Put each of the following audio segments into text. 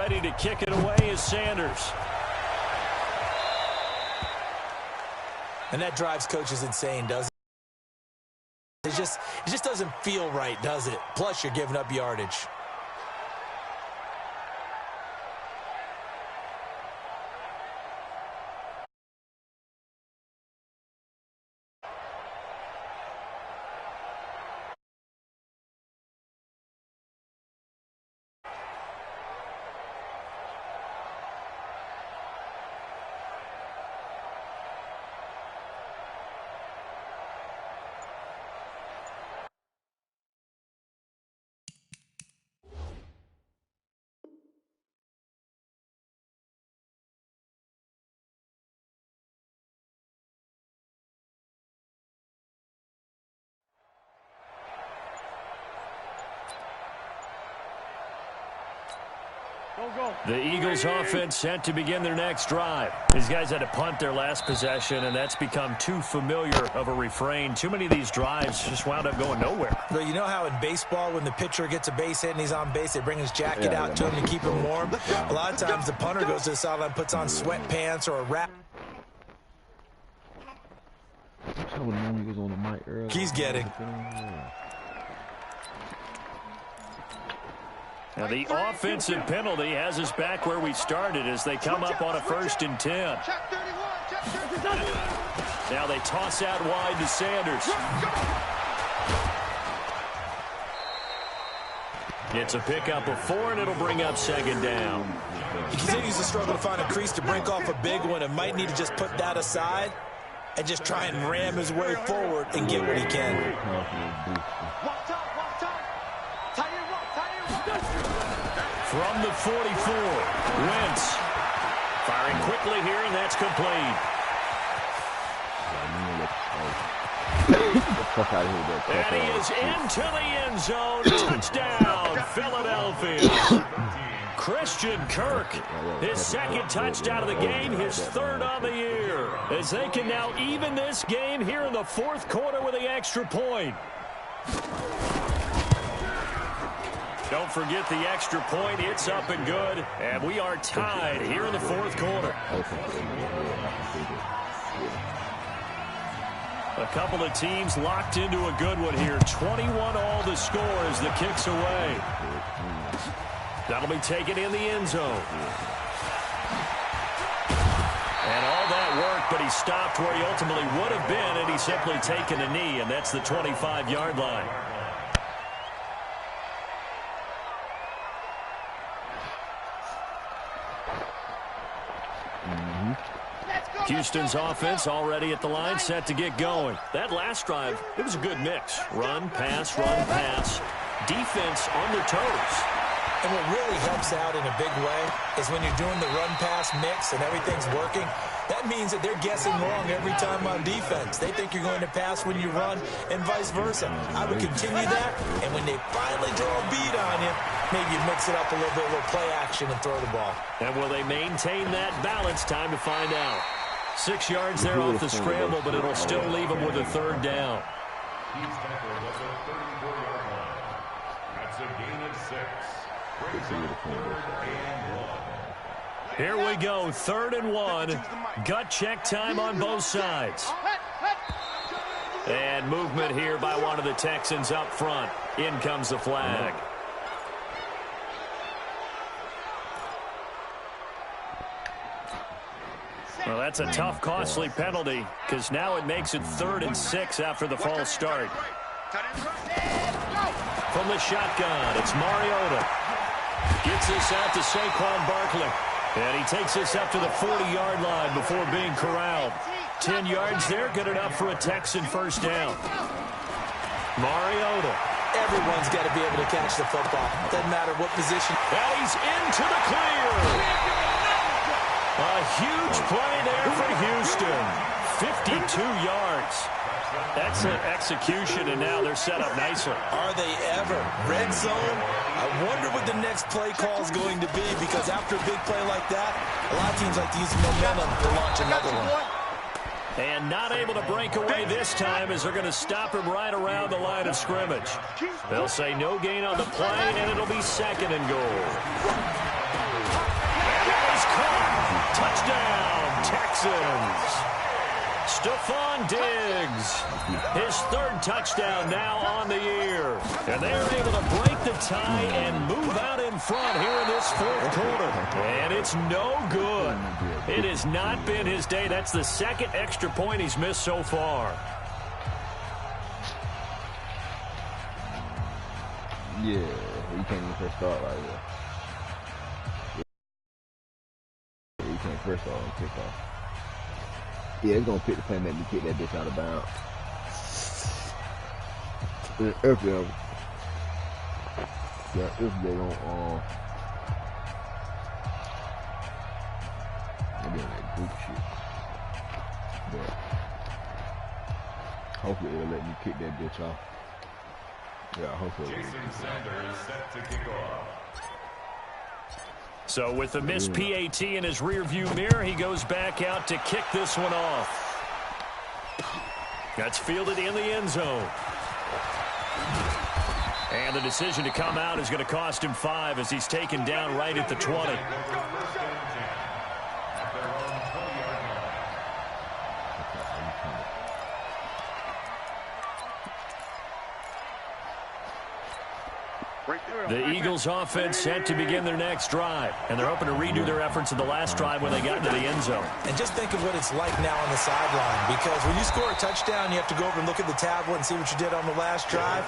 ready to kick it away is Sanders. And that drives coaches insane, doesn't it? It just doesn't feel right, does it? Plus, you're giving up yardage. The Eagles offense set to begin their next drive. These guys had to punt their last possession, and that's become too familiar of a refrain. Too many of these drives just wound up going nowhere. Well, you know how in baseball when the pitcher gets a base hit and he's on base, they bring his jacket out to him to keep him warm? A lot of times the punter goes to the sideline, puts on sweatpants or a wrap. He's getting. Now the offensive penalty has us back where we started as they come up on a 1st and 10. Now they toss out wide to Sanders. It's a pickup of 4, and it'll bring up 2nd down. He continues to struggle to find a crease to break off a big one and might need to just put that aside and just try and ram his way forward and get what he can. From the 44, Wentz firing quickly here, and that's complete. And he is into the end zone. Touchdown, Philadelphia. Christian Kirk, his 2nd touchdown of the game, his 3rd on the year, as they can now even this game here in the 4th quarter with the extra point. Don't forget the extra point. It's up and good. And we are tied here in the 4th quarter. A couple of teams locked into a good one here. 21 all the score as the kick's away. That'll be taken in the end zone. And all that work, but he stopped where he ultimately would have been, and he's simply taken a knee, and that's the 25-yard line. Houston's offense already at the line, set to get going. That last drive, it was a good mix. Run, pass, defense on their toes. And what really helps out in a big way is when you're doing the run-pass mix and everything's working, that means that they're guessing wrong every time on defense. They think you're going to pass when you run and vice versa. I would continue that, and when they finally draw a beat on you, maybe you mix it up a little bit with play action and throw the ball. And will they maintain that balance? Time to find out. 6 yards there off the scramble, but it'll still leave them with a 3rd down. That's a gain of 6. Here we go, 3rd and 1. Gut check time on both sides. And movement here by one of the Texans up front. In comes the flag. Well, that's a tough, costly penalty because now it makes it 3rd and 6 after the false start. From the shotgun, it's Mariota. Gets this out to Saquon Barkley. And he takes this up to the 40-yard line before being corralled. 10 yards there, good enough for a Texan 1st down. Mariota. Everyone's got to be able to catch the football. Doesn't matter what position. And he's into the clear. A huge play there for Houston. 52 yards. Excellent execution, and now they're set up nicely. Are they ever? Red zone? I wonder what the next play call is going to be, because after a big play like that, a lot of teams like to use momentum to launch another one. And not able to break away this time as they're going to stop him right around the line of scrimmage. They'll say no gain on the play, and it'll be 2nd and goal. Touchdown, Texans. Stephon Diggs, his third touchdown now on the year. And they're able to break the tie and move out in front here in this fourth quarter. And it's no good. It has not been his day. That's the second extra point he's missed so far. Yeah, he can't even first start right here. Yeah, he can't first start on kickoff. Yeah, it's gonna pick the play, make me kick that bitch out of bounds. If they don't, they're doing that group shit. But hopefully it'll let me kick that bitch off. Yeah, hopefully. Jason Sanders set to kick off. So with the missed PAT in his rearview mirror, he goes back out to kick this one off. That's fielded in the end zone. And the decision to come out is going to cost him 5 as he's taken down right at the 20. The Eagles offense set to begin their next drive, and they're hoping to redo their efforts in the last drive when they got into the end zone. And just think of what it's like now on the sideline, because when you score a touchdown, you have to go over and look at the tablet and see what you did on the last drive.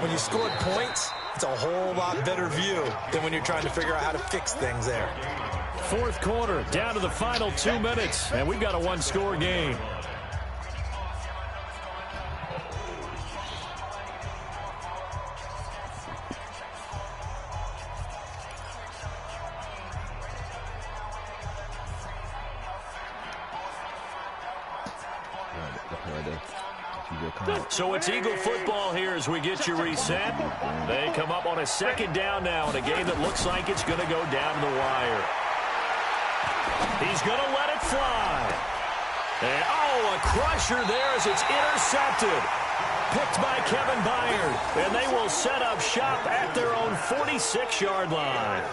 When you scored points, it's a whole lot better view than when you're trying to figure out how to fix things there. Fourth quarter, down to the final 2 minutes, and we've got a one-score game. So it's Eagle football here as we get you reset. They come up on a second down now in a game that looks like it's going to go down the wire. He's going to let it fly. And, a crusher there as it's intercepted. Picked by Kevin Byard. And they will set up shop at their own 46-yard line.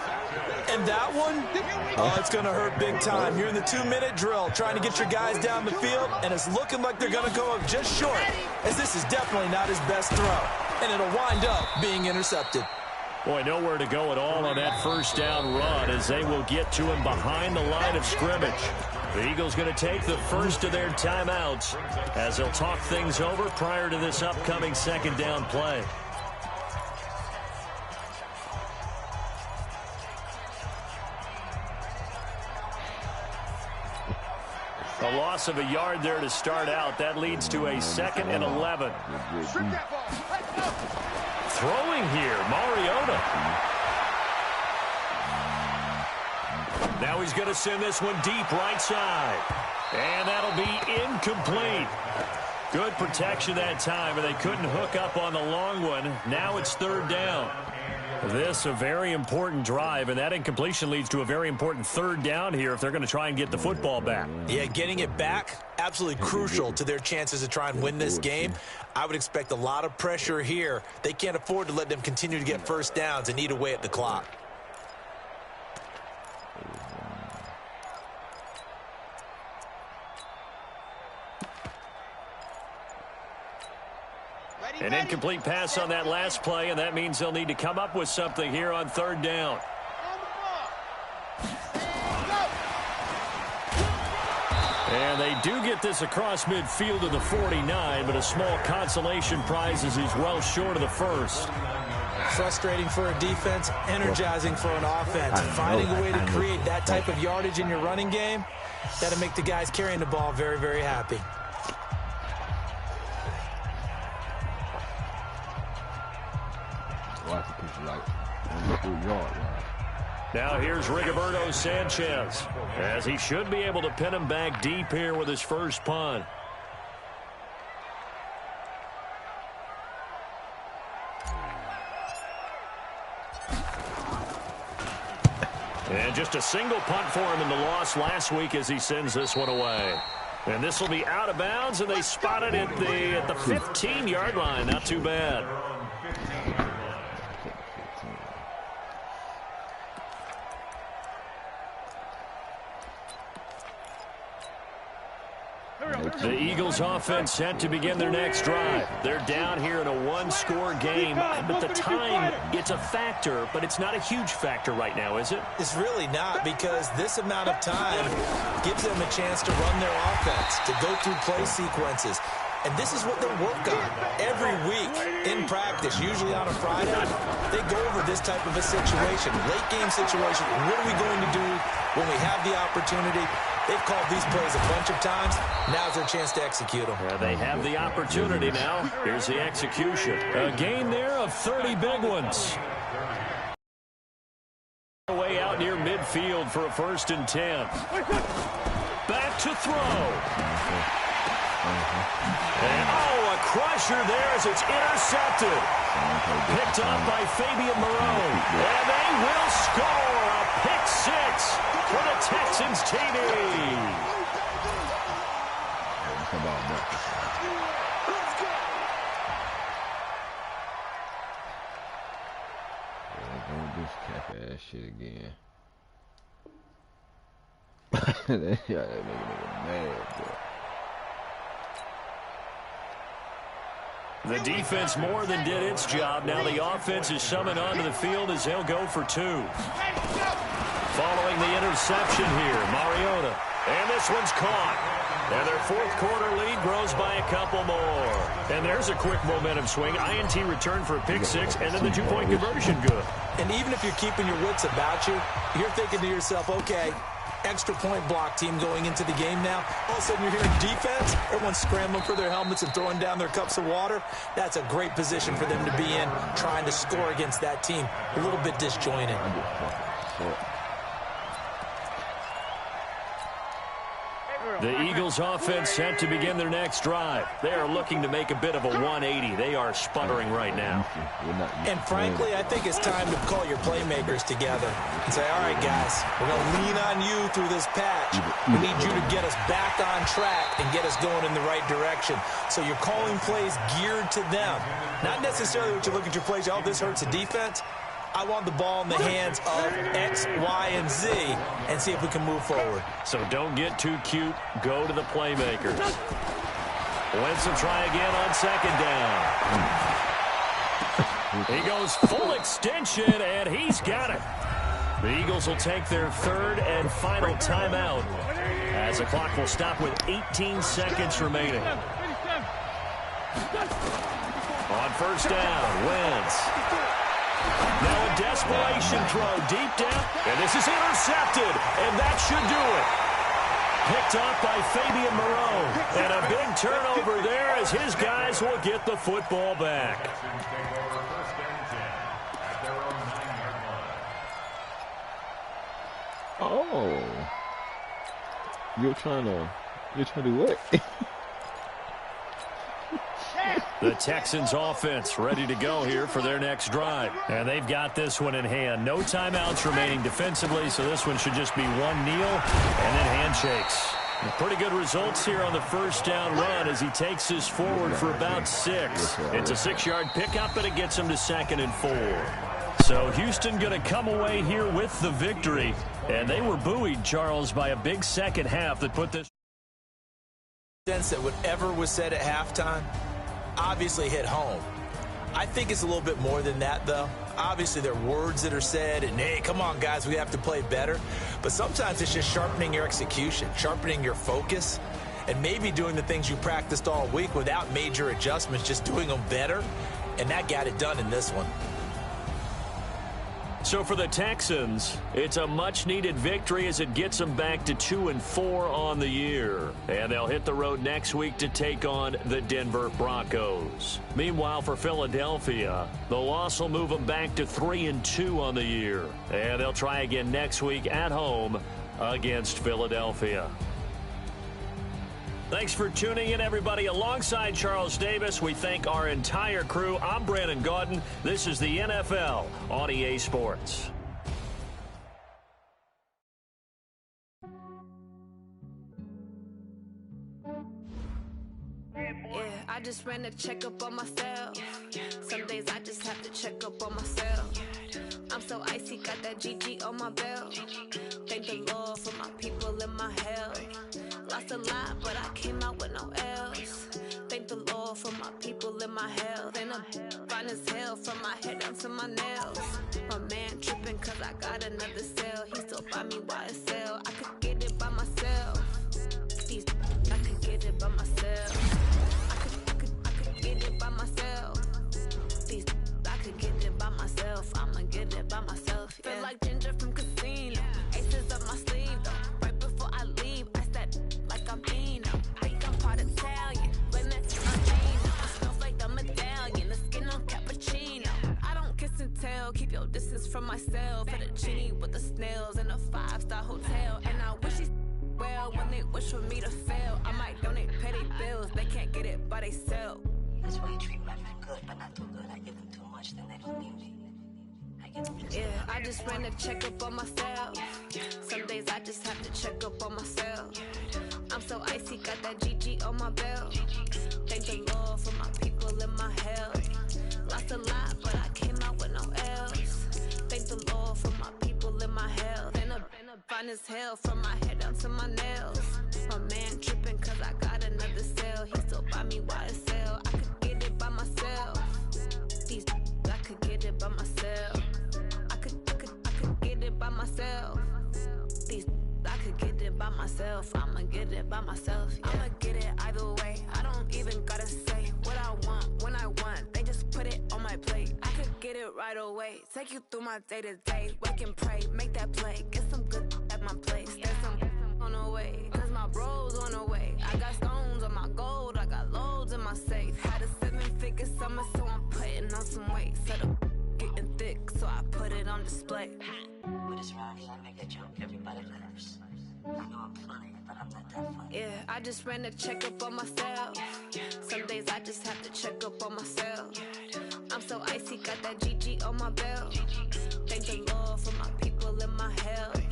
And that one, it's going to hurt big time. You're in the 2-minute drill trying to get your guys down the field, and it's looking like they're going to go up just short, as this is definitely not his best throw. And it'll wind up being intercepted. Boy, nowhere to go at all on that first down run as they will get to him behind the line of scrimmage. The Eagles going to take the first of their timeouts as they'll talk things over prior to this upcoming second down play. A loss of a yard there to start out. That leads to a 2nd and 11. Throwing here, Mariota. Now he's going to send this one deep right side. And that'll be incomplete. Good protection that time, and they couldn't hook up on the long one. Now it's third down. This a very important drive, and that incompletion leads to a very important third down here if they're going to try and get the football back. Yeah, getting it back, absolutely crucial to their chances to try and win this game. I would expect a lot of pressure here. They can't afford to let them continue to get first downs and eat away at the clock. An incomplete pass on that last play, and that means they'll need to come up with something here on third down. And they do get this across midfield to the 49, but a small consolation prize as he's well short of the first. Frustrating for a defense, energizing for an offense. Finding a way to create that type of yardage in your running game, that'll make the guys carrying the ball very, very happy. Now here's Rigoberto Sanchez, as he should be able to pin him back deep here with his first punt. And just a single punt for him in the loss last week as he sends this one away. And this will be out of bounds, and they spot it at the 15-yard line. Not too bad. The Eagles offense set to begin their next drive. They're down here in a one-score game, but the time, it's a factor, but it's not a huge factor right now, is it? It's really not, because this amount of time gives them a chance to run their offense, to go through play sequences. And this is what they work on every week in practice, usually on a Friday. They go over this type of a situation, late game situation. What are we going to do when we have the opportunity? They've called these plays a bunch of times. Now's their chance to execute them. Yeah, they have the opportunity now. Here's the execution. A gain there of 30 big ones. Way out near midfield for a 1st and 10. Back to throw. And, a crusher there as it's intercepted. Picked up by Fabian Moreau. And they will score a pick 6 for the Texans TD. Don't do this cap-ass shit again. That shot that nigga mad, bro. The defense more than did its job. Now the offense is summoned onto the field as they'll go for 2. Following the interception here, Mariota. And this one's caught. And their 4th quarter lead grows by a couple more. And there's a quick momentum swing. INT return for a pick 6, and then the 2-point conversion good. And even if you're keeping your wits about you, you're thinking to yourself, okay, extra point block team going into the game now. All of a sudden you're hearing defense. Everyone's scrambling for their helmets and throwing down their cups of water. That's a great position for them to be in, trying to score against that team. A little bit disjointed. The Eagles offense set to begin their next drive. They are looking to make a bit of a 180. They are sputtering right now. And frankly, I think it's time to call your playmakers together and say, all right, guys, we're going to lean on you through this patch. We need you to get us back on track and get us going in the right direction. So you're calling plays geared to them. Not necessarily what you look at your plays, oh, this hurts the defense. I want the ball in the hands of X, Y, and Z and see if we can move forward. So don't get too cute. Go to the playmakers. Wentz will try again on 2nd down. He goes full extension, and he's got it. The Eagles will take their 3rd and final timeout as the clock will stop with 18 seconds remaining. On 1st down, Wentz. Now a desperation throw deep down, and this is intercepted, and that should do it. Picked up by Fabian Moreau, and a big turnover there as his guys will get the football back. Oh, you're trying to do what? The Texans offense ready to go here for their next drive. And they've got this one in hand. No timeouts remaining defensively, so this one should just be one kneel and then handshakes. And pretty good results here on the 1st down run as he takes this forward for about 6. It's a 6-yard pickup, and it gets him to 2nd and 4. So Houston going to come away here with the victory. And they were buoyed, Charles, by a big second half that put this. Sense that whatever was said at halftime obviously hit home. I think it's a little bit more than that, though. Obviously, there are words that are said, and, hey, come on, guys, we have to play better. But sometimes it's just sharpening your execution, sharpening your focus, and maybe doing the things you practiced all week without major adjustments, just doing them better. And that got it done in this one. So for the Texans, it's a much-needed victory as it gets them back to 2-4 on the year. And they'll hit the road next week to take on the Denver Broncos. Meanwhile, for Philadelphia, the loss will move them back to 3-2 on the year. And they'll try again next week at home against Philadelphia. Thanks for tuning in, everybody. Alongside Charles Davis, we thank our entire crew. I'm Brandon Gaudin. This is the NFL on EA Sports. Yeah, I just ran a checkup on myself. Some days I just have to check up on myself. I'm so icy, got that GG on my belt. Thank the Lord for my people and my health. Lost a lot, but I came out with hell from my head down to my nails. My man tripping cause I got another sale. He still buy me YSL. I could get it by myself. These I could get it by myself. I could get it by myself. These I could get it by myself. I'ma get it by myself. Yeah. Feel like Ginger from Casino. Aces up my sleeve though. Right before I leave, I said like I'm Dino. Think I'm part Italian. Women Latino. Snowflake the medallion. The skin on cappuccino. I don't kiss and tell. Keep your distance from myself. Fettuccine with the snails in a 5-star hotel. And I wish he's well when they wish for me to fail. I might donate petty bills. They can't get it by they sell. That's why you treat my men good, but not too good. I give them too much, then they don't need me. I get them just I just ran a checkup on myself. Some days I just have to check up on myself. I'm so icy, got that GG on my belt. Thank the Lord for my people in my health. Lost a lot, but I came out with no L's. Thank the Lord for my people in my health. And I've been fine as hell from my head down to my nails. My man tripping cause I got another sale. He still buy me YSL. I could get it by myself. These I could get it by myself. I could get it by myself. These I could get it by myself. I'ma get it by myself. Yeah. I'ma get it either way. I don't even gotta say what I want when I want. They just put it on my plate. I could get it right away. Take you through my day to day. Wake and pray, make that play. Get some good at my place. There's some on the way. Cause my bros on the way. I got stones on my gold. I got loads in my safe. Had a 7-figure summer, so I'm putting on some weight. Set up getting thick, so I put it on display. with this round here, I make a joke, everybody laughs. I know I'm funny, but I'm not that funny. Yeah, I just ran a checkup on myself. Some days I just have to check up on myself. I'm so icy, got that GG on my belt. Thank the Lord for my people in my health.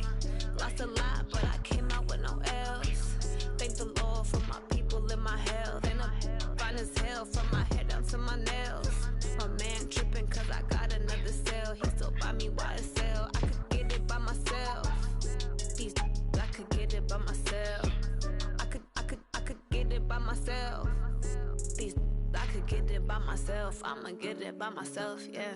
Lost a lot, but I came out with no L's. Thank the Lord for my people in my health. And I'm fine as hell from my head down to my nails. My man tripping cause I got another sale. He still buy me YSL. I could get it by myself. These I could get it by myself. I could get it by myself. These I could get it by myself. I'ma get it by myself, yeah.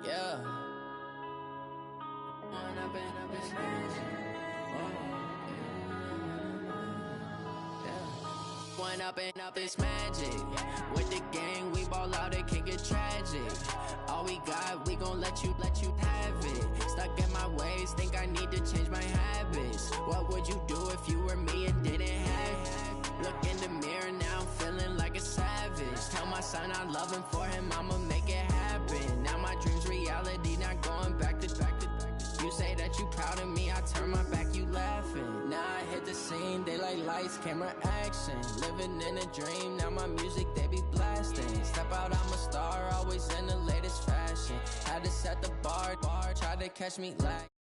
Yeah. One up and up is magic. With the gang, we ball out, it can get tragic. All we got, we gon' let you have it. Stuck in my ways, think I need to change my habits. What would you do if you were me and didn't have it? Look in the mirror now, I'm feeling like a savage. Tell my son I love him, for him I'ma make it happen. Now my dream's reality, not going back to. You say that you proud of me, I turn my back, you laughing. Now I hit the scene, they like lights, camera, action. Living in a dream, now my music, they be blasting. Step out, I'm a star, always in the latest fashion. Had to set the bar, try to catch me like